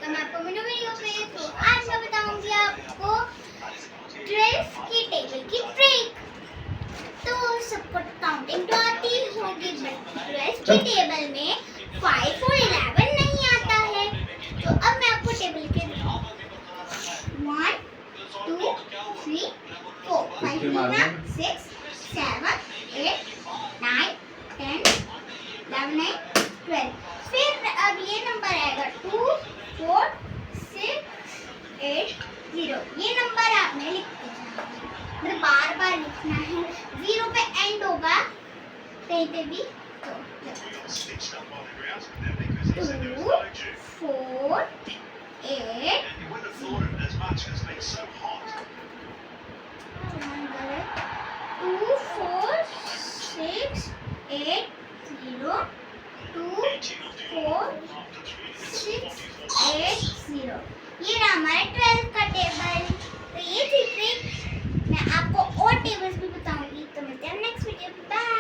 Welcome आपको मेरे video पे। तो आज मैं बताऊंगी आपको 12 की टेबल की ट्रिक। तो सबको काउंटिंग तो आती होगी, बट 12 की टेबल में 5 और 11 नहीं आता है। तो अब मैं आपको टेबल के 1 2 3 4 5 6 7 8 9 10 11 12। फिर अब ये नंबर आएगा 2 4 6 8 0। ये नंबर आपने लिखते जाना है, मतलब बार बार लिखना है। 0 पे एंड होगा कहीं पे भी। तो 2 4 8 2 4 6 8 0 2 4 6 8 0। ये रहा हमारा 12 का टेबल।